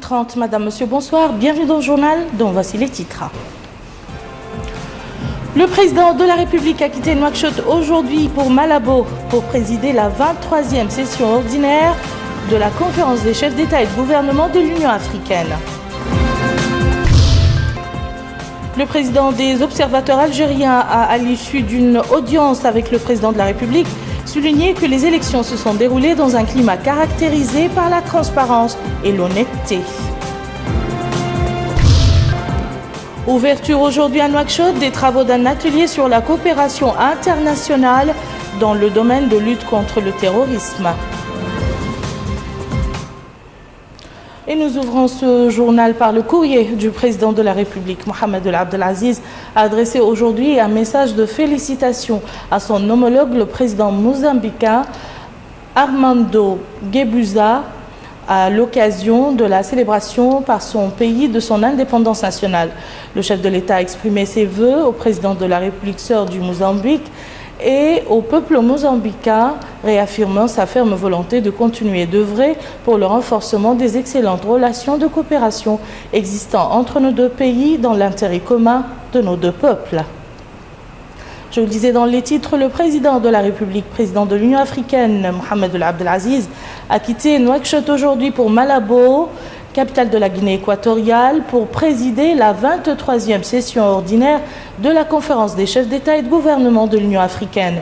12h30. Madame, Monsieur, bonsoir. Bienvenue dans le journal dont voici les titres. Le président de la République a quitté Nouakchott aujourd'hui pour Malabo pour présider la 23e session ordinaire de la conférence des chefs d'État et de gouvernement de l'Union africaine. Le président des observateurs algériens a, à l'issue d'une audience avec le président de la République, souligné que les élections se sont déroulées dans un climat caractérisé par la transparence et l'honnêteté. Ouverture aujourd'hui à Nouakchott des travaux d'un atelier sur la coopération internationale dans le domaine de lutte contre le terrorisme. Et nous ouvrons ce journal par le courrier du président de la République. Mohamed El Abdelaziz a adressé aujourd'hui un message de félicitations à son homologue, le président mozambicain Armando Guebuza, à l'occasion de la célébration par son pays de son indépendance nationale. Le chef de l'État a exprimé ses vœux au président de la République sœur du Mozambique et au peuple mozambicain, réaffirmant sa ferme volonté de continuer d'œuvrer pour le renforcement des excellentes relations de coopération existant entre nos deux pays dans l'intérêt commun de nos deux peuples. Je vous le disais dans les titres, le président de la République, président de l'Union africaine, Mohamed El Abdelaziz, a quitté Nouakchott aujourd'hui pour Malabo, capitale de la Guinée équatoriale, pour présider la 23e session ordinaire de la conférence des chefs d'État et de gouvernement de l'Union africaine.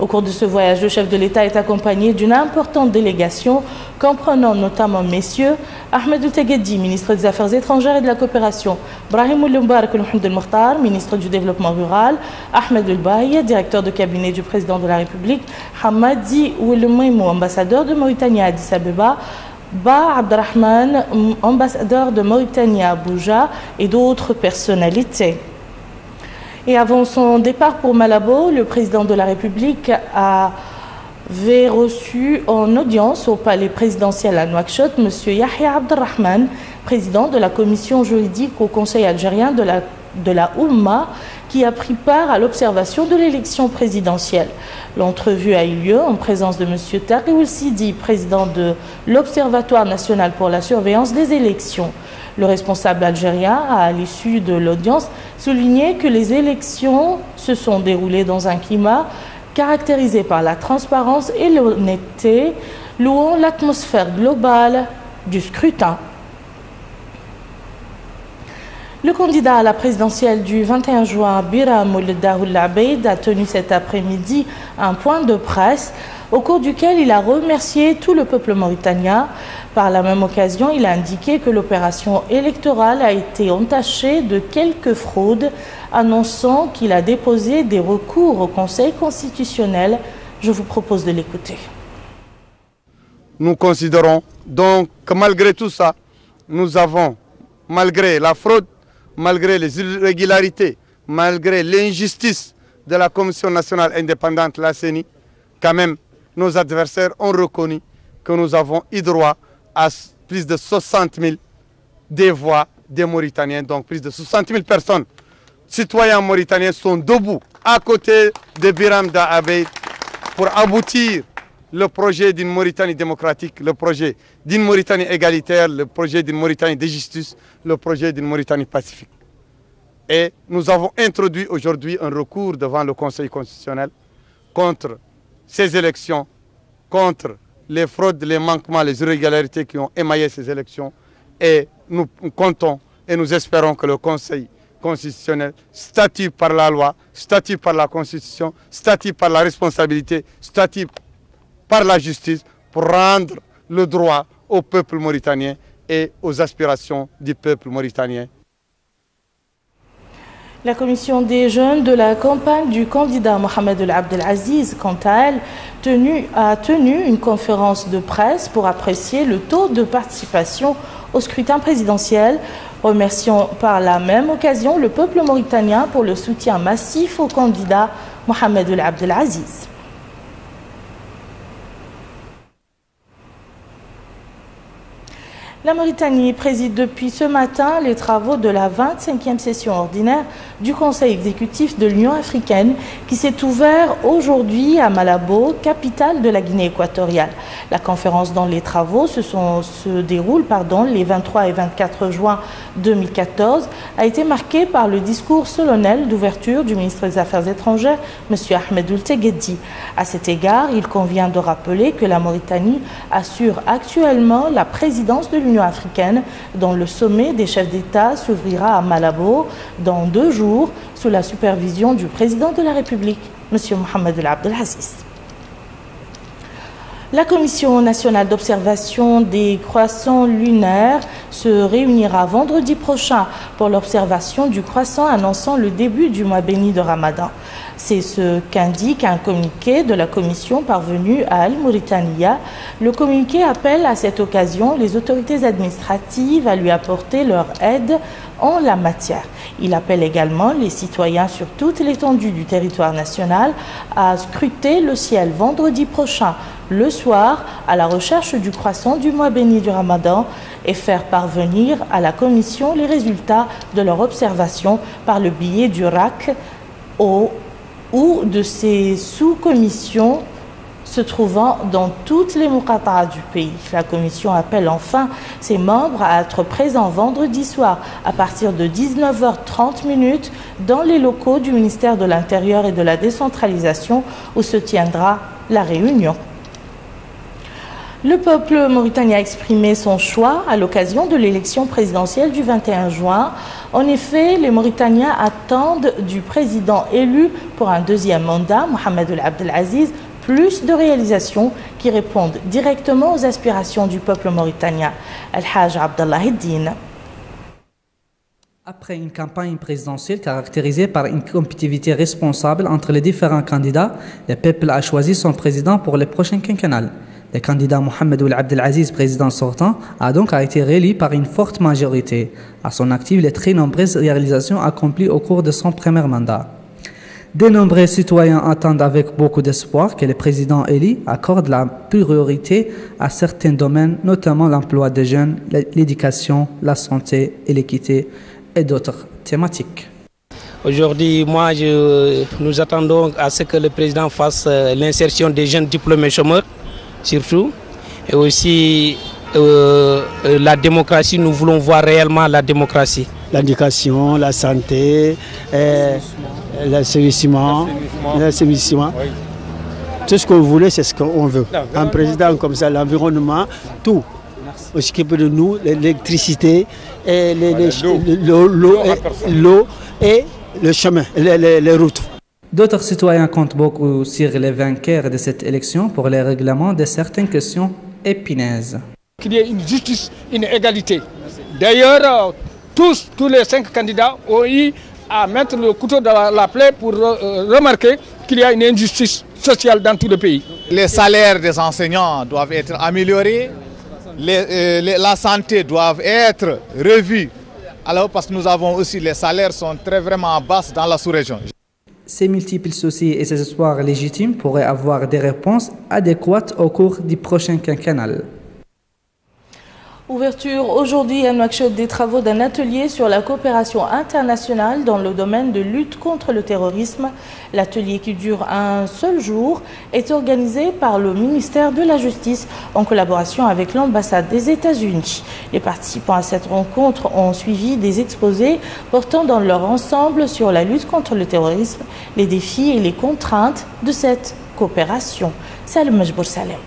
Au cours de ce voyage, le chef de l'État est accompagné d'une importante délégation comprenant notamment messieurs Ahmed Outegedi, ministre des Affaires étrangères et de la coopération, Brahim Oulumbar Kouloumd El-Mokhtar, ministre du développement rural, Ahmed El-Baye, directeur de cabinet du président de la République, Hamadi Ouelmoimou, ambassadeur de Mauritanie à Addis Abeba, Ba Abdrahman, ambassadeur de Mauritanie à Abuja, et d'autres personnalités. Et avant son départ pour Malabo, le président de la République avait reçu en audience au palais présidentiel à Nouakchott M. Yahya Abdrahman, président de la commission juridique au Conseil algérien de la Oumma, qui a pris part à l'observation de l'élection présidentielle. L'entrevue a eu lieu en présence de M. Taqi Ould Sidi, président de l'Observatoire national pour la surveillance des élections. Le responsable algérien a, à l'issue de l'audience, souligné que les élections se sont déroulées dans un climat caractérisé par la transparence et l'honnêteté, louant l'atmosphère globale du scrutin. Le candidat à la présidentielle du 21 juin, Biram Ould Abeid, a tenu cet après-midi un point de presse au cours duquel il a remercié tout le peuple mauritanien. Par la même occasion, il a indiqué que l'opération électorale a été entachée de quelques fraudes, annonçant qu'il a déposé des recours au Conseil constitutionnel. Je vous propose de l'écouter. Nous considérons donc que malgré tout ça, nous avons, malgré la fraude, malgré les irrégularités, malgré l'injustice de la Commission nationale indépendante, la CENI, quand même, nos adversaires ont reconnu que nous avons eu droit à plus de 60 000 des voix des Mauritaniens. Donc plus de 60 000 personnes, citoyens mauritaniens, sont debout à côté de Biram Abeid pour aboutir le projet d'une Mauritanie démocratique, le projet d'une Mauritanie égalitaire, le projet d'une Mauritanie de justice, le projet d'une Mauritanie pacifique. Et nous avons introduit aujourd'hui un recours devant le Conseil constitutionnel contre ces élections, contre les fraudes, les manquements, les irrégularités qui ont émaillé ces élections. Et nous comptons et nous espérons que le Conseil constitutionnel statue par la loi, statue par la Constitution, statue par la responsabilité, statue par la justice pour rendre le droit au peuple mauritanien et aux aspirations du peuple mauritanien. La commission des jeunes de la campagne du candidat Mohamed El Abdelaziz, quant à elle, a tenu une conférence de presse pour apprécier le taux de participation au scrutin présidentiel, remerciant par la même occasion le peuple mauritanien pour le soutien massif au candidat Mohamed El Abdelaziz. La Mauritanie préside depuis ce matin les travaux de la 25e session ordinaire du Conseil exécutif de l'Union africaine qui s'est ouvert aujourd'hui à Malabo, capitale de la Guinée équatoriale. La conférence dont les travaux se déroulent les 23 et 24 juin 2014 a été marquée par le discours solennel d'ouverture du ministre des Affaires étrangères, M. Ahmed Ould-Tegueddi. À cet égard, il convient de rappeler que la Mauritanie assure actuellement la présidence de l'Union africaine dont le sommet des chefs d'État s'ouvrira à Malabo dans 2 jours sous la supervision du président de la République, M. Mohamed El Abdel Aziz. La Commission nationale d'observation des croissants lunaires se réunira vendredi prochain pour l'observation du croissant annonçant le début du mois béni de Ramadan. C'est ce qu'indique un communiqué de la Commission parvenu à Al-Mauritania. Le communiqué appelle à cette occasion les autorités administratives à lui apporter leur aide en la matière. Il appelle également les citoyens sur toute l'étendue du territoire national à scruter le ciel vendredi prochain, le soir, à la recherche du croissant du mois béni du Ramadan et faire parvenir à la Commission les résultats de leur observation par le biais du RAC ou de ses sous-commissions se trouvant dans toutes les muqata'a du pays. La Commission appelle enfin ses membres à être présents vendredi soir à partir de 19h30 dans les locaux du ministère de l'Intérieur et de la Décentralisation où se tiendra la réunion. Le peuple mauritanien a exprimé son choix à l'occasion de l'élection présidentielle du 21 juin. En effet, les Mauritaniens attendent du président élu pour un 2e mandat, Mohamed El Abdel Aziz, plus de réalisations qui répondent directement aux aspirations du peuple mauritanien. Al-Hajj Abdallah Eddine. Après une campagne présidentielle caractérisée par une compétitivité responsable entre les différents candidats, le peuple a choisi son président pour les prochains quinquennales. Le candidat Mohamed El Abdel Aziz, président sortant, a donc été réélu par une forte majorité. À son actif, les très nombreuses réalisations accomplies au cours de son premier mandat. De nombreux citoyens attendent avec beaucoup d'espoir que le président élu accorde la priorité à certains domaines, notamment l'emploi des jeunes, l'éducation, la santé et l'équité et d'autres thématiques. Aujourd'hui, nous attendons à ce que le président fasse l'insertion des jeunes diplômés chômeurs, surtout, et aussi la démocratie. Nous voulons voir réellement la démocratie. L'éducation, la santé, l'assainissement. Oui. Tout ce que vous voulez, c'est ce qu'on veut. Un président comme ça, l'environnement, tout. On s'occupe de nous, l'électricité, l'eau et le chemin, les routes. D'autres citoyens comptent beaucoup sur les vainqueurs de cette élection pour le règlement de certaines questions épineuses. Qu'il y ait une justice, une égalité. D'ailleurs, tous les 5 candidats ont eu à mettre le couteau dans la plaie pour remarquer qu'il y a une injustice sociale dans tout le pays. Les salaires des enseignants doivent être améliorés, la santé doit être revue. Alors parce que nous avons aussi, les salaires sont vraiment basses dans la sous-région. Ces multiples soucis et ces espoirs légitimes pourraient avoir des réponses adéquates au cours du prochain quinquennal. Ouverture aujourd'hui à Nouakchott des travaux d'un atelier sur la coopération internationale dans le domaine de lutte contre le terrorisme. L'atelier, qui dure un seul jour, est organisé par le ministère de la Justice en collaboration avec l'ambassade des États-Unis. Les participants à cette rencontre ont suivi des exposés portant dans leur ensemble sur la lutte contre le terrorisme, les défis et les contraintes de cette coopération. Salim Majbour Salem.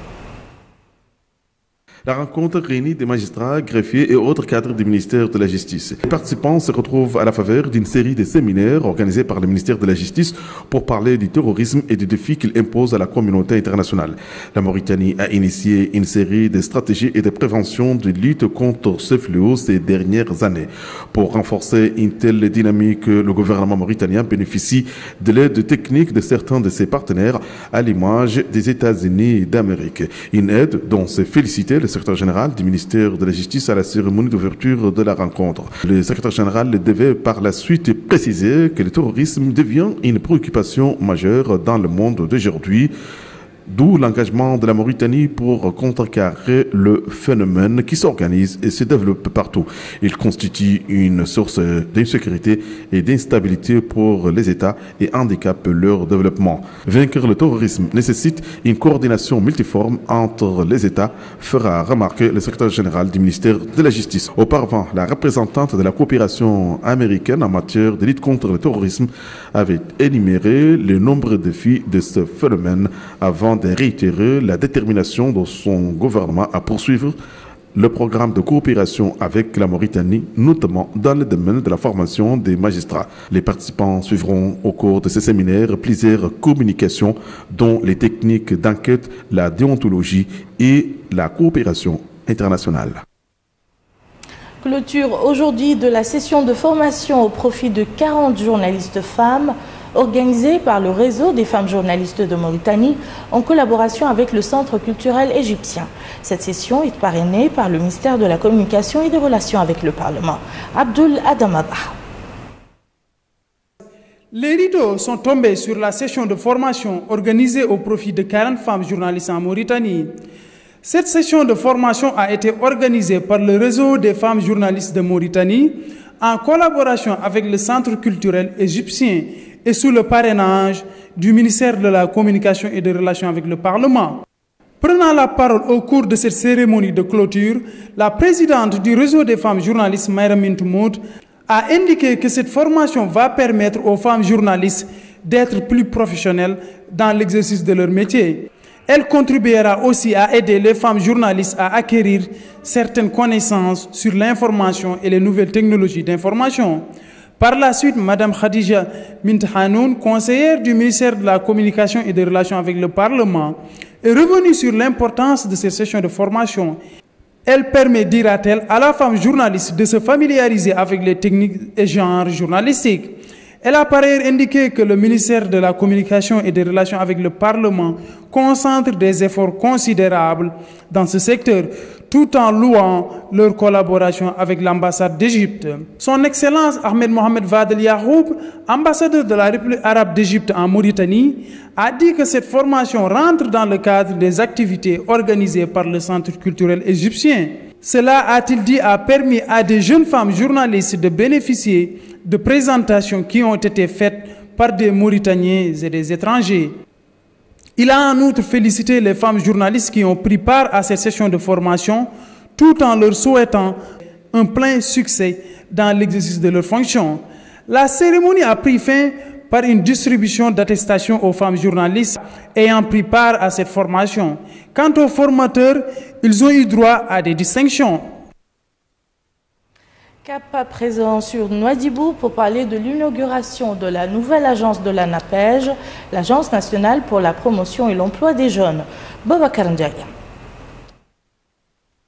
La rencontre réunit des magistrats, greffiers et autres cadres du ministère de la Justice. Les participants se retrouvent à la faveur d'une série de séminaires organisés par le ministère de la Justice pour parler du terrorisme et des défis qu'il impose à la communauté internationale. La Mauritanie a initié une série de stratégies et de prévention de lutte contre ce fléau ces dernières années. Pour renforcer une telle dynamique, le gouvernement mauritanien bénéficie de l'aide technique de certains de ses partenaires, à l'image des États-Unis d'Amérique. Une aide dont s'est félicité le secrétaire général du ministère de la Justice à la cérémonie d'ouverture de la rencontre. Le secrétaire général devait par la suite préciser que le terrorisme devient une préoccupation majeure dans le monde d'aujourd'hui. D'où l'engagement de la Mauritanie pour contrecarrer le phénomène qui s'organise et se développe partout. Il constitue une source d'insécurité et d'instabilité pour les États et handicape leur développement. Vaincre le terrorisme nécessite une coordination multiforme entre les États, fera remarquer le secrétaire général du ministère de la Justice. Auparavant, la représentante de la coopération américaine en matière de lutte contre le terrorisme avait énuméré le nombreux défis de ce phénomène avant de réitérer la détermination de son gouvernement à poursuivre le programme de coopération avec la Mauritanie, notamment dans le domaine de la formation des magistrats. Les participants suivront au cours de ces séminaires plusieurs communications, dont les techniques d'enquête, la déontologie et la coopération internationale. Clôture aujourd'hui de la session de formation au profit de 40 journalistes femmes organisée par le réseau des femmes journalistes de Mauritanie en collaboration avec le Centre culturel égyptien. Cette session est parrainée par le ministère de la Communication et des Relations avec le Parlement. Abdul Adamabah. Les rideaux sont tombés sur la session de formation organisée au profit de 40 femmes journalistes en Mauritanie. Cette session de formation a été organisée par le réseau des femmes journalistes de Mauritanie en collaboration avec le Centre culturel égyptien et sous le parrainage du ministère de la Communication et des Relations avec le Parlement. Prenant la parole au cours de cette cérémonie de clôture, la présidente du réseau des femmes journalistes, Mayra Mintumoud, a indiqué que cette formation va permettre aux femmes journalistes d'être plus professionnelles dans l'exercice de leur métier. Elle contribuera aussi à aider les femmes journalistes à acquérir certaines connaissances sur l'information et les nouvelles technologies d'information. Par la suite, Mme Khadija Minthanoun, conseillère du ministère de la Communication et des Relations avec le Parlement, est revenue sur l'importance de ces sessions de formation. Elle permet, dira-t-elle, à la femme journaliste de se familiariser avec les techniques et genres journalistiques. Elle a par ailleurs indiqué que le ministère de la Communication et des Relations avec le Parlement concentre des efforts considérables dans ce secteur, tout en louant leur collaboration avec l'ambassade d'Égypte. Son Excellence Ahmed Mohamed Vadel Yahoub, ambassadeur de la République arabe d'Égypte en Mauritanie, a dit que cette formation rentre dans le cadre des activités organisées par le Centre culturel égyptien. Cela, a-t-il dit, a permis à des jeunes femmes journalistes de bénéficier de présentations qui ont été faites par des Mauritaniens et des étrangers. Il a en outre félicité les femmes journalistes qui ont pris part à cette session de formation, tout en leur souhaitant un plein succès dans l'exercice de leurs fonctions. La cérémonie a pris fin par une distribution d'attestations aux femmes journalistes ayant pris part à cette formation. Quant aux formateurs, ils ont eu droit à des distinctions. Cap à présent sur Nouadhibou pour parler de l'inauguration de la nouvelle agence de l'ANAPEJ, l'Agence nationale pour la promotion et l'emploi des jeunes. Boubacar Ndiaye.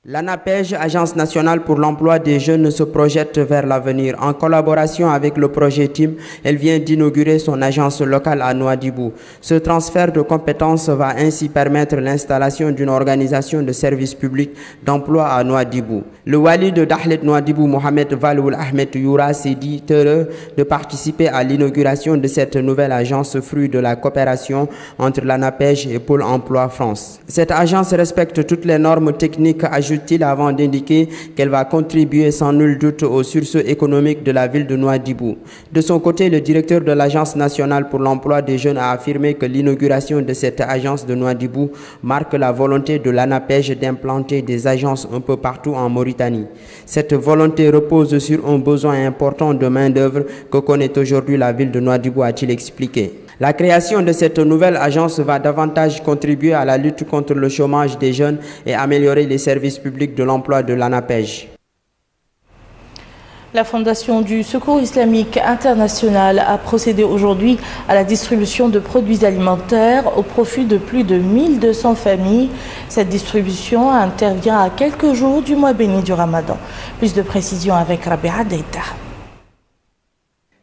L'ANAPEJ, Agence nationale pour l'emploi des jeunes, se projette vers l'avenir. En collaboration avec le projet TIM, elle vient d'inaugurer son agence locale à Nouadhibou. Ce transfert de compétences va ainsi permettre l'installation d'une organisation de services publics d'emploi à Nouadhibou. Le wali de Dahlet Nouadhibou, Mohamed Valoul Ahmed Youra, s'est dit heureux de participer à l'inauguration de cette nouvelle agence, fruit de la coopération entre l'ANAPEJ et Pôle emploi France. Cette agence respecte toutes les normes techniques, ajoute-t-il avant d'indiquer qu'elle va contribuer sans nul doute au sursaut économique de la ville de Nouadhibou. De son côté, le directeur de l'Agence nationale pour l'emploi des jeunes a affirmé que l'inauguration de cette agence de Nouadhibou marque la volonté de l'ANAPEJ d'implanter des agences un peu partout en Mauritanie. Cette volonté repose sur un besoin important de main-d'œuvre que connaît aujourd'hui la ville de Nouadhibou, a-t-il expliqué. La création de cette nouvelle agence va davantage contribuer à la lutte contre le chômage des jeunes et améliorer les services publics de l'emploi de l'ANAPEJ. La Fondation du Secours islamique international a procédé aujourd'hui à la distribution de produits alimentaires au profit de plus de 1200 familles. Cette distribution intervient à quelques jours du mois béni du Ramadan. Plus de précisions avec Rabia Deita.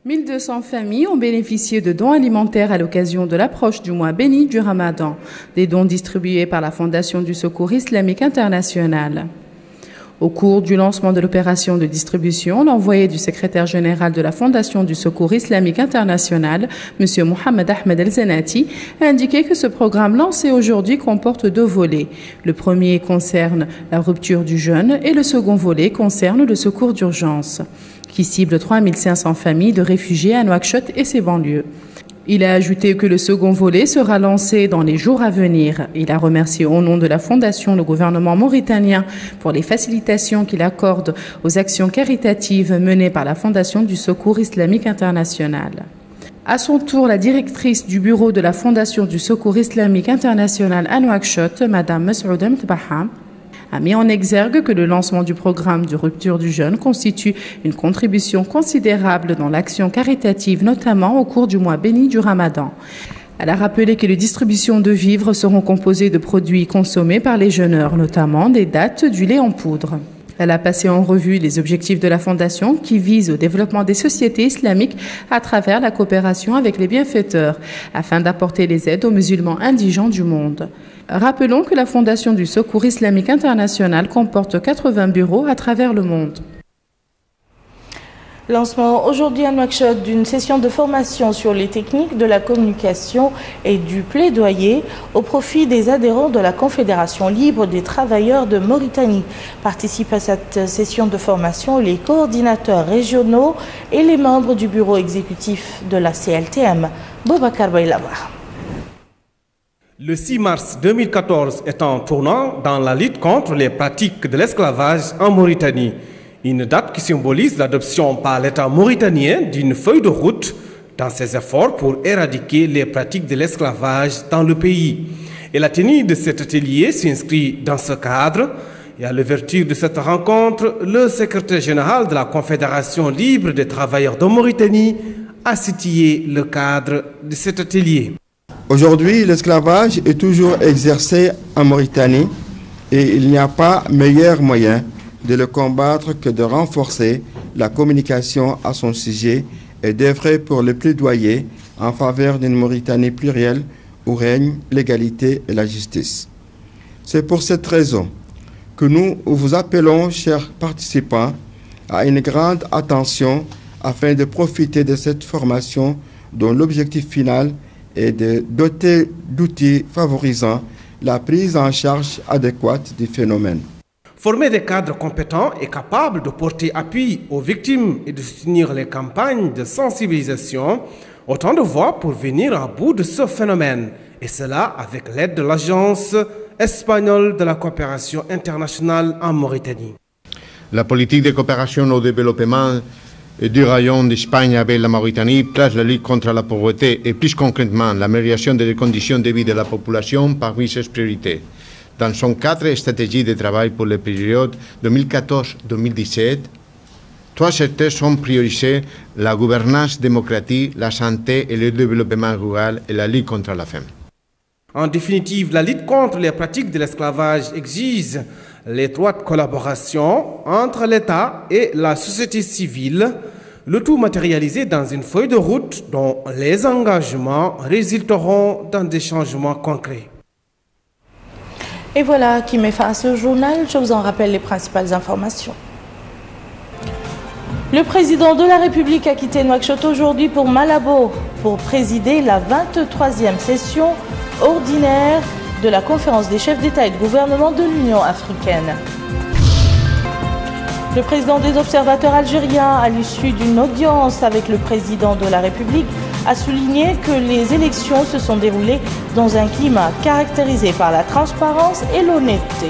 1200 familles ont bénéficié de dons alimentaires à l'occasion de l'approche du mois béni du Ramadan. Des dons distribués par la Fondation du Secours islamique international. Au cours du lancement de l'opération de distribution, l'envoyé du secrétaire général de la Fondation du Secours Islamique International, M. Mohamed Ahmed El-Zenati, a indiqué que ce programme lancé aujourd'hui comporte 2 volets. Le premier concerne la rupture du jeûne et le second volet concerne le secours d'urgence, qui cible 3500 familles de réfugiés à Nouakchott et ses banlieues. Il a ajouté que le second volet sera lancé dans les jours à venir. Il a remercié au nom de la Fondation le gouvernement mauritanien pour les facilitations qu'il accorde aux actions caritatives menées par la Fondation du Secours Islamique International. À son tour, la directrice du bureau de la Fondation du Secours Islamique International à Nouakchott, Mme Mesouda Mtbaha, a mis en exergue que le lancement du programme de rupture du jeûne constitue une contribution considérable dans l'action caritative, notamment au cours du mois béni du Ramadan. Elle a rappelé que les distributions de vivres seront composées de produits consommés par les jeûneurs, notamment des dattes, du lait en poudre. Elle a passé en revue les objectifs de la Fondation qui visent au développement des sociétés islamiques à travers la coopération avec les bienfaiteurs, afin d'apporter les aides aux musulmans indigents du monde. Rappelons que la Fondation du Secours Islamique International comporte 80 bureaux à travers le monde. Lancement aujourd'hui à Nouakchott d'une session de formation sur les techniques de la communication et du plaidoyer au profit des adhérents de la Confédération libre des travailleurs de Mauritanie. Participent à cette session de formation les coordinateurs régionaux et les membres du bureau exécutif de la CLTM. Boubacar Baylaba. Le 6 mars 2014 est un tournant dans la lutte contre les pratiques de l'esclavage en Mauritanie. Une date qui symbolise l'adoption par l'État mauritanien d'une feuille de route dans ses efforts pour éradiquer les pratiques de l'esclavage dans le pays. Et la tenue de cet atelier s'inscrit dans ce cadre. Et à l'ouverture de cette rencontre, le secrétaire général de la Confédération libre des travailleurs de Mauritanie a situé le cadre de cet atelier. Aujourd'hui, l'esclavage est toujours exercé en Mauritanie et il n'y a pas meilleur moyen de le combattre que de renforcer la communication à son sujet et d'œuvrer pour le plaidoyer en faveur d'une Mauritanie plurielle où règne l'égalité et la justice. C'est pour cette raison que nous vous appelons, chers participants, à une grande attention afin de profiter de cette formation dont l'objectif final est de doter d'outils favorisant la prise en charge adéquate du phénomène. Former des cadres compétents et capables de porter appui aux victimes et de soutenir les campagnes de sensibilisation, autant de voies pour venir à bout de ce phénomène, et cela avec l'aide de l'Agence espagnole de la coopération internationale en Mauritanie. La politique de coopération au développement du rayon d'Espagne avec la Mauritanie place la lutte contre la pauvreté et plus concrètement l'amélioration des conditions de vie de la population parmi ses priorités. Dans son cadre stratégique de travail pour la période 2014-2017, 3 secteurs sont priorisés: la gouvernance démocratique, la santé et le développement rural et la lutte contre la faim. En définitive, la lutte contre les pratiques de l'esclavage exige l'étroite collaboration entre l'État et la société civile, le tout matérialisé dans une feuille de route dont les engagements résulteront dans des changements concrets. Et voilà qui met fin à ce journal. Je vous en rappelle les principales informations. Le président de la République a quitté Nouakchott aujourd'hui pour Malabo pour présider la 23e session ordinaire de la conférence des chefs d'État et de gouvernement de l'Union africaine. Le président des observateurs algériens, à l'issue d'une audience avec le président de la République, a souligné que les élections se sont déroulées dans un climat caractérisé par la transparence et l'honnêteté.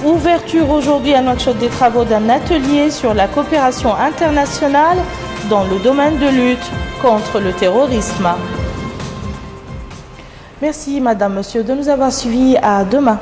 Ouverture aujourd'hui à Nouakchott des travaux d'un atelier sur la coopération internationale dans le domaine de lutte contre le terrorisme. Merci Madame, Monsieur de nous avoir suivis. À demain.